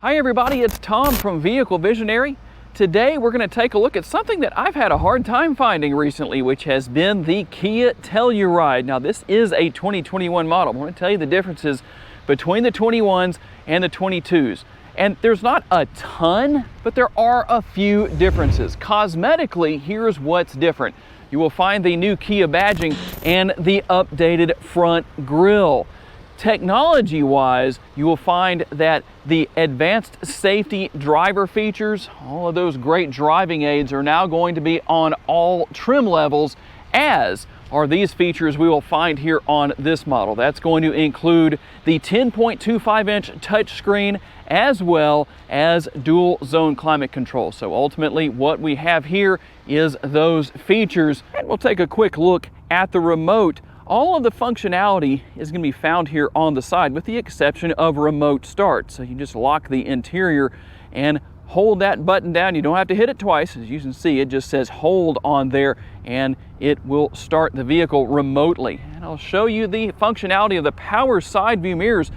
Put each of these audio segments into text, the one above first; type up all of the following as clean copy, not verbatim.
Hi everybody, it's Tom from Vehicle Visionary. Today we're going to take a look at something that I've had a hard time finding recently, which has been the Kia Telluride. Now this is a 2021 model. I want to tell you the differences between the 21s and the 22s. And there's not a ton, but there are a few differences. Cosmetically, here's what's different. You will find the new Kia badging and the updated front grille. Technology-wise, you will find that the advanced safety driver features, all of those great driving aids, are now going to be on all trim levels, as are these features we will find here on this model. That's going to include the 10.25-inch touchscreen as well as dual zone climate control. So ultimately what we have here is those features. And we'll take a quick look at the remote. All of the functionality is going to be found here on the side, with the exception of remote start. So you just lock the interior and hold that button down. You don't have to hit it twice. As you can see, it just says hold on there and it will start the vehicle remotely. And I'll show you the functionality of the power side view mirrors.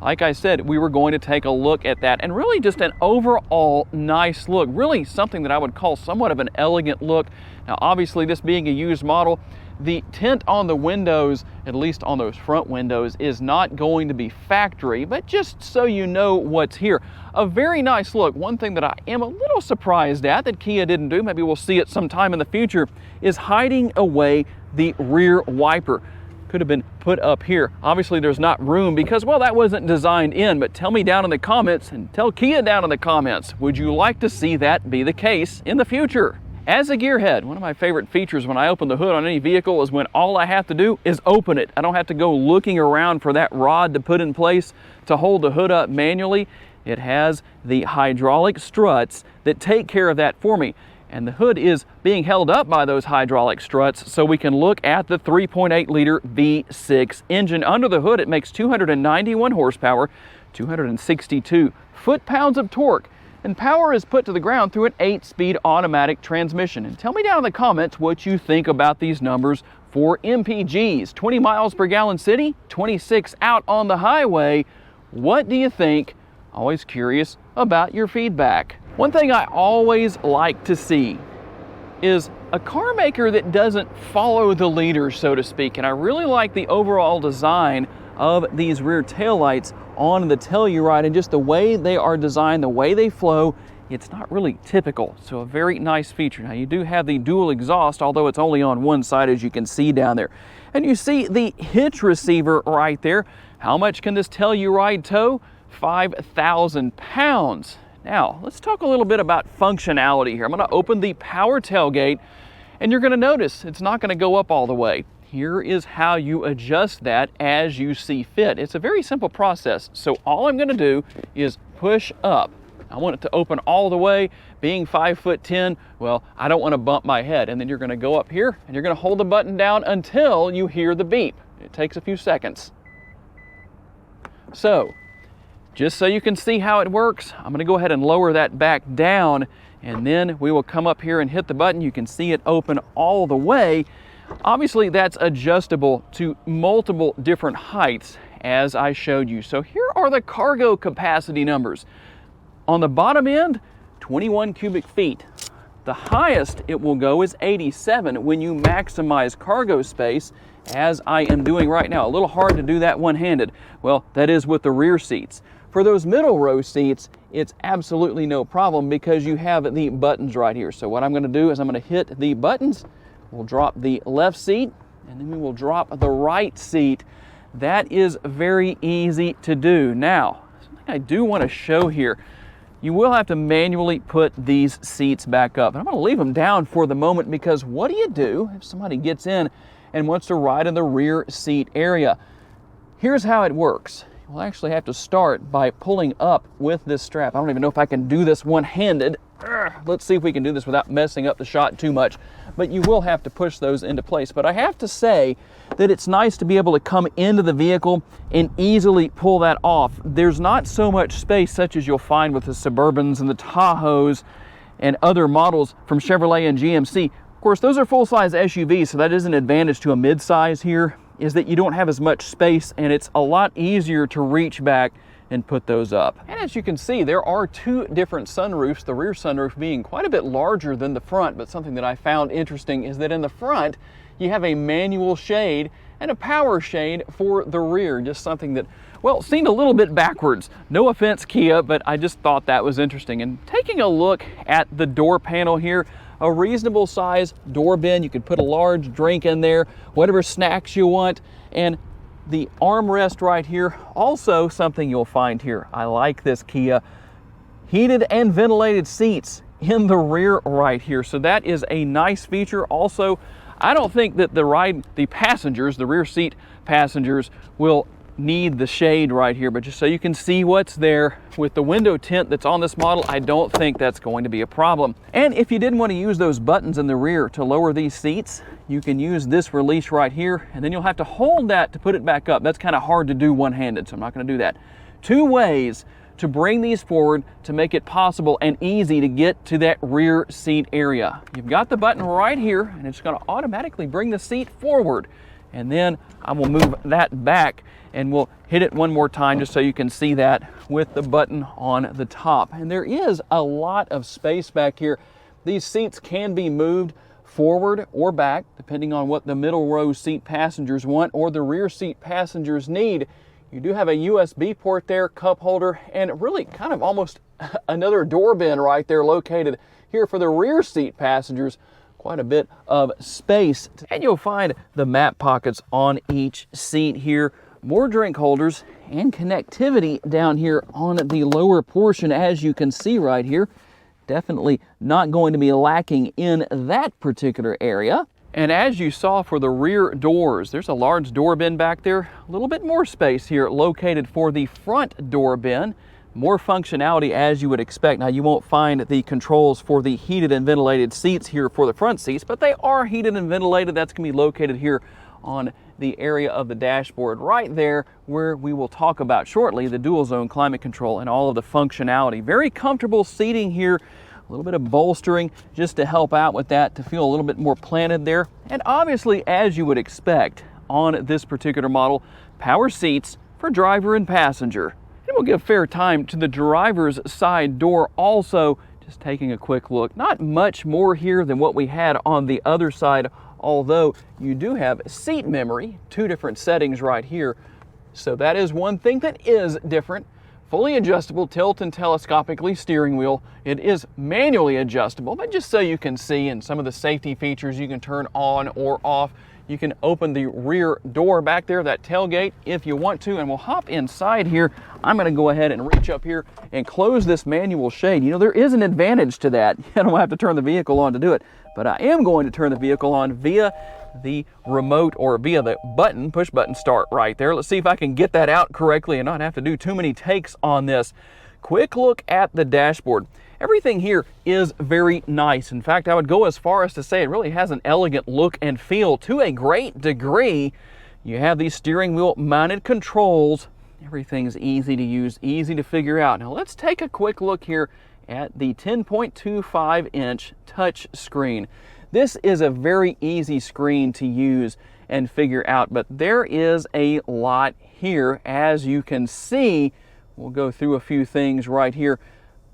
Like I said, we were going to take a look at that, and really just an overall nice look. Really something that I would call somewhat of an elegant look. Now obviously, this being a used model, the tint on the windows, at least on those front windows, is not going to be factory, but just so you know what's here. A very nice look. One thing that I am a little surprised at that Kia didn't do, maybe we'll see it sometime in the future, is hiding away the rear wiper. Could have been put up here. Obviously there's not room because, well, that wasn't designed in, but tell me down in the comments, and tell Kia down in the comments, would you like to see that be the case in the future? As a gearhead, one of my favorite features when I open the hood on any vehicle is when all I have to do is open it. I don't have to go looking around for that rod to put in place to hold the hood up manually. It has the hydraulic struts that take care of that for me. And the hood is being held up by those hydraulic struts so we can look at the 3.8 liter V6 engine. Under the hood, it makes 291 horsepower, 262 foot-pounds of torque. And power is put to the ground through an 8-speed automatic transmission. And tell me down in the comments what you think about these numbers for MPGs. 20 miles per gallon city, 26 out on the highway. What do you think? Always curious about your feedback. One thing I always like to see is a car maker that doesn't follow the leader, so to speak. And I really like the overall design of these rear taillights on the Telluride, and just the way they are designed, the way they flow. It's not really typical, so a very nice feature. Now you do have the dual exhaust, although it's only on one side, as you can see down there. And you see the hitch receiver right there. How much can this Telluride tow? 5,000 pounds. Now let's talk a little bit about functionality here. I'm going to open the power tailgate, and you're going to notice it's not going to go up all the way. Here is how you adjust that as you see fit. It's a very simple process. So all I'm going to do is push up. I want it to open all the way. Being 5'10", well, I don't want to bump my head. And then you're going to go up here and you're going to hold the button down until you hear the beep. It takes a few seconds. So just so you can see how it works, I'm going to go ahead and lower that back down, and then we will come up here and hit the button. You can see it open all the way. Obviously that's adjustable to multiple different heights, as I showed you. So here are the cargo capacity numbers. On the bottom end, 21 cubic feet. The highest it will go is 87 when you maximize cargo space, as I am doing right now. A little hard to do that one-handed. Well, that is with the rear seats. For those middle row seats, it's absolutely no problem because you have the buttons right here. So what I'm going to do is I'm going to hit the buttons. We'll drop the left seat, and then we will drop the right seat. That is very easy to do. Now, something I do want to show here, you will have to manually put these seats back up. And I'm going to leave them down for the moment, because what do you do if somebody gets in and wants to ride in the rear seat area? Here's how it works. We'll actually have to start by pulling up with this strap. I don't even know if I can do this one-handed. Let's see if we can do this without messing up the shot too much. But you will have to push those into place. But I have to say that it's nice to be able to come into the vehicle and easily pull that off. There's not so much space such as you'll find with the Suburbans and the Tahoes and other models from Chevrolet and GMC. Of course, those are full-size SUVs, so that is an advantage to a mid-size here, is that you don't have as much space, and it's a lot easier to reach back and put those up. And as you can see, there are two different sunroofs, the rear sunroof being quite a bit larger than the front, but something that I found interesting is that in the front, you have a manual shade and a power shade for the rear, just something that, well, seemed a little bit backwards. No offense, Kia, but I just thought that was interesting. And taking a look at the door panel here, a reasonable size door bin. You could put a large drink in there, whatever snacks you want, and the armrest right here, also something you'll find here. I like this Kia. Heated and ventilated seats in the rear right here. So that is a nice feature. Also, I don't think that the passengers, the rear seat passengers, will need the shade right here, but just so you can see what's there with the window tint that's on this model, I don't think that's going to be a problem. And if you didn't want to use those buttons in the rear to lower these seats, you can use this release right here, and then you'll have to hold that to put it back up. That's kind of hard to do one-handed, so I'm not going to do that. Two ways to bring these forward to make it possible and easy to get to that rear seat area. You've got the button right here, and it's going to automatically bring the seat forward. And then I will move that back, and we'll hit it one more time just so you can see that with the button on the top. And there is a lot of space back here. These seats can be moved forward or back, depending on what the middle row seat passengers want or the rear seat passengers need. You do have a USB port there, cup holder, and really kind of almost another door bin right there located here for the rear seat passengers. Quite a bit of space. And you'll find the map pockets on each seat here, more drink holders, and connectivity down here on the lower portion, as you can see right here. Definitely not going to be lacking in that particular area. And as you saw for the rear doors, there's a large door bin back there, a little bit more space here located for the front door bin. More functionality as you would expect. Now, you won't find the controls for the heated and ventilated seats here for the front seats, but they are heated and ventilated. That's going to be located here on the area of the dashboard right there, where we will talk about shortly the dual zone climate control and all of the functionality. Very comfortable seating here, a little bit of bolstering just to help out with that, to feel a little bit more planted there. And obviously, as you would expect on this particular model, power seats for driver and passenger. And we'll give fair time to the driver's side door also. Just taking a quick look. Not much more here than what we had on the other side, although you do have seat memory, two different settings right here. So that is one thing that is different. Fully adjustable tilt and telescopically steering wheel. It is manually adjustable, but just so you can see, and some of the safety features you can turn on or off. You can open the rear door back there, that tailgate, if you want to, and we'll hop inside here. I'm going to go ahead and reach up here and close this manual shade. You know, there is an advantage to that. I don't have to turn the vehicle on to do it, but I am going to turn the vehicle on via the remote or via the button, push button start right there. Let's see if I can get that out correctly and not have to do too many takes on this. Quick look at the dashboard. Everything here is very nice. In fact, I would go as far as to say it really has an elegant look and feel to a great degree. You have these steering wheel mounted controls. Everything's easy to use, easy to figure out. Now let's take a quick look here at the 10.25-inch touch screen. This is a very easy screen to use and figure out, but there is a lot here. As you can see, we'll go through a few things right here.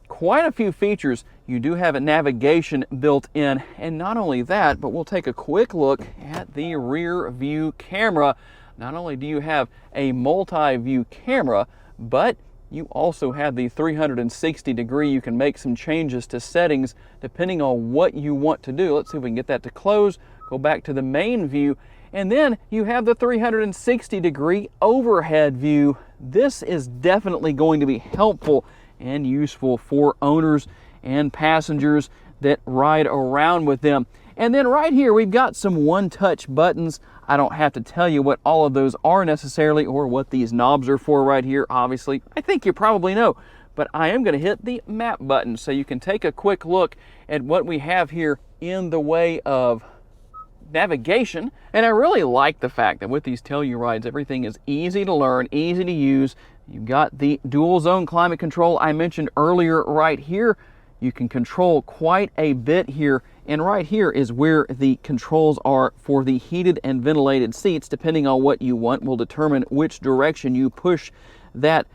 Quite a few features. You do have a navigation built in, and not only that, but we'll take a quick look at the rear view camera. Not only do you have a multi-view camera, but you also have the 360 degree. You can make some changes to settings depending on what you want to do. Let's see if we can get that to close, go back to the main view, and then you have the 360 degree overhead view. This is definitely going to be helpful and useful for owners and passengers that ride around with them. And then right here, we've got some one-touch buttons. I don't have to tell you what all of those are necessarily, or what these knobs are for right here, obviously. I think you probably know, but I am gonna hit the map button so you can take a quick look at what we have here in the way of navigation. And I really like the fact that with these Tellurides, everything is easy to learn, easy to use. You've got the dual zone climate control I mentioned earlier right here. You can control quite a bit here, and right here is where the controls are for the heated and ventilated seats. Depending on what you want will determine which direction you push that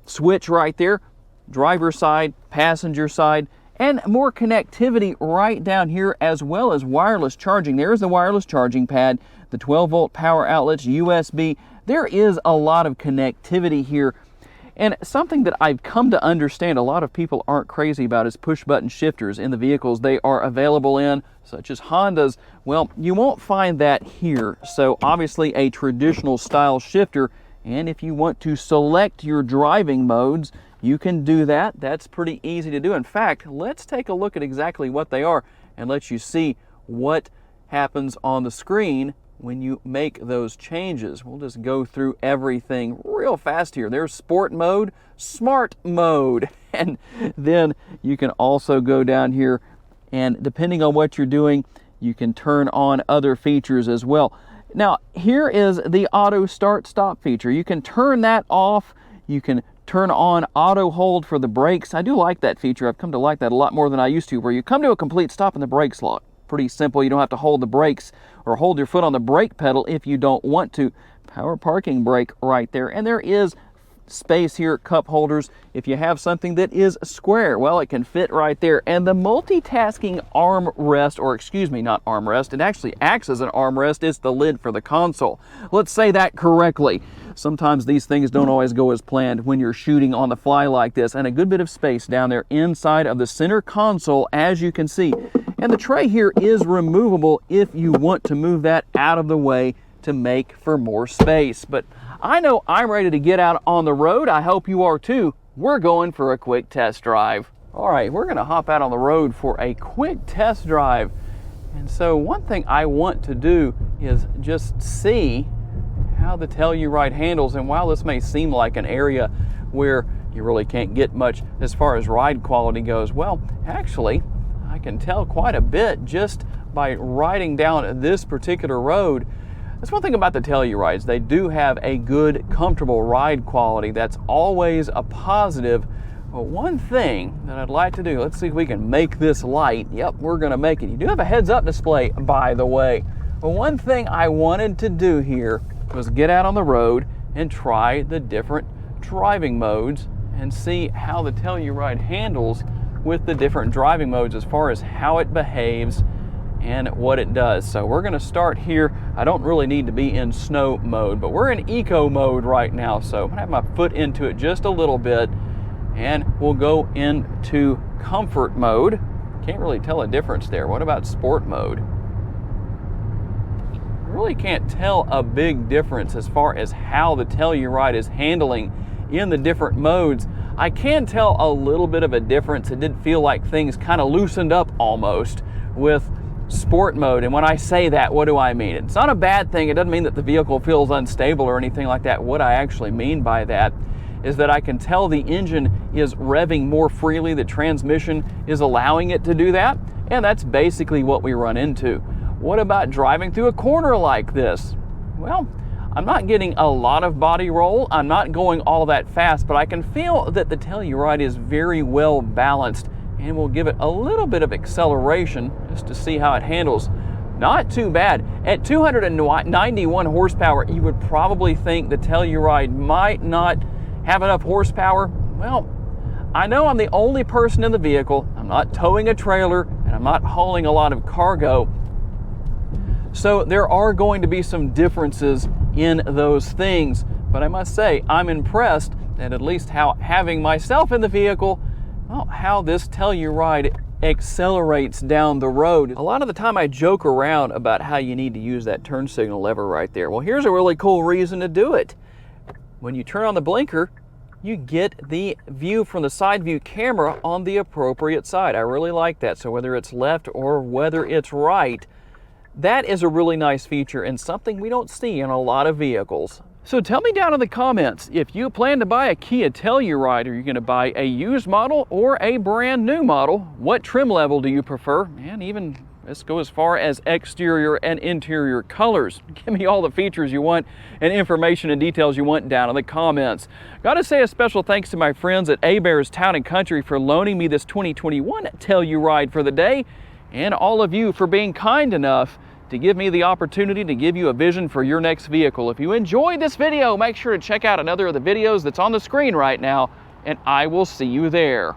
switch right there, driver side, passenger side, and more connectivity right down here, as well as wireless charging. There's the wireless charging pad, the 12-volt power outlets, USB. There is a lot of connectivity here. And something that I've come to understand a lot of people aren't crazy about is push-button shifters in the vehicles they are available in, such as Hondas. Well, you won't find that here. So obviously a traditional style shifter, and if you want to select your driving modes, you can do that. That's pretty easy to do. In fact, let's take a look at exactly what they are and let you see what happens on the screen when you make those changes. We'll just go through everything real fast here. There's sport mode, smart mode, and then you can also go down here and depending on what you're doing, you can turn on other features as well. Now, here is the auto start stop feature. You can turn that off. You can turn on auto hold for the brakes. I do like that feature. I've come to like that a lot more than I used to, where you come to a complete stop and the brakes lock. Pretty simple. You don't have to hold the brakes or hold your foot on the brake pedal if you don't want to. Power parking brake right there. And there is space here, cup holders. If you have something that is square, well, it can fit right there. And the multitasking armrest, or excuse me, not armrest, it actually acts as an armrest. It's the lid for the console. Let's say that correctly. Sometimes these things don't always go as planned when you're shooting on the fly like this. And a good bit of space down there inside of the center console, as you can see. And the tray here is removable if you want to move that out of the way to make for more space. But I know I'm ready to get out on the road. I hope you are too. We're going for a quick test drive. All right, we're gonna hop out on the road for a quick test drive. And so one thing I want to do is just see how the Telluride handles. And while this may seem like an area where you really can't get much as far as ride quality goes, well, actually, I can tell quite a bit just by riding down this particular road. That's one thing about the Tellurides. They do have a good, comfortable ride quality. That's always a positive. But one thing that I'd like to do, let's see if we can make this light. Yep, we're gonna make it. You do have a heads-up display, by the way. But one thing I wanted to do here was get out on the road and try the different driving modes and see how the Telluride handles with the different driving modes as far as how it behaves and what it does. So we're gonna start here. I don't really need to be in snow mode, but we're in eco mode right now. So I'm gonna have my foot into it just a little bit and we'll go into comfort mode. Can't really tell a difference there. What about sport mode? I really can't tell a big difference as far as how the Telluride is handling in the different modes. I can tell a little bit of a difference. It did feel like things kind of loosened up almost with sport mode. And when I say that, what do I mean? It's not a bad thing. It doesn't mean that the vehicle feels unstable or anything like that. What I actually mean by that is that I can tell the engine is revving more freely. The transmission is allowing it to do that. And that's basically what we run into. What about driving through a corner like this? Well, I'm not getting a lot of body roll. I'm not going all that fast, but I can feel that the Telluride is very well balanced, and we'll give it a little bit of acceleration just to see how it handles. Not too bad. At 291 horsepower, you would probably think the Telluride might not have enough horsepower. Well, I know I'm the only person in the vehicle. I'm not towing a trailer, and I'm not hauling a lot of cargo. So there are going to be some differences in those things, but I must say I'm impressed at least how having myself in the vehicle, well, how this Telluride accelerates down the road. A lot of the time I joke around about how you need to use that turn signal lever right there. Well, here's a really cool reason to do it. When you turn on the blinker, you get the view from the side view camera on the appropriate side. I really like that. So whether it's left or whether it's right, that is a really nice feature and something we don't see in a lot of vehicles. So tell me down in the comments, if you plan to buy a Kia Telluride, are you going to buy a used model or a brand new model? What trim level do you prefer? And even let's go as far as exterior and interior colors. Give me all the features you want and information and details you want down in the comments. Gotta say a special thanks to my friends at Hebert's Town & Country for loaning me this 2021 Telluride for the day, and all of you for being kind enough to give me the opportunity to give you a vision for your next vehicle. If you enjoyed this video, make sure to check out another of the videos that's on the screen right now, and I will see you there.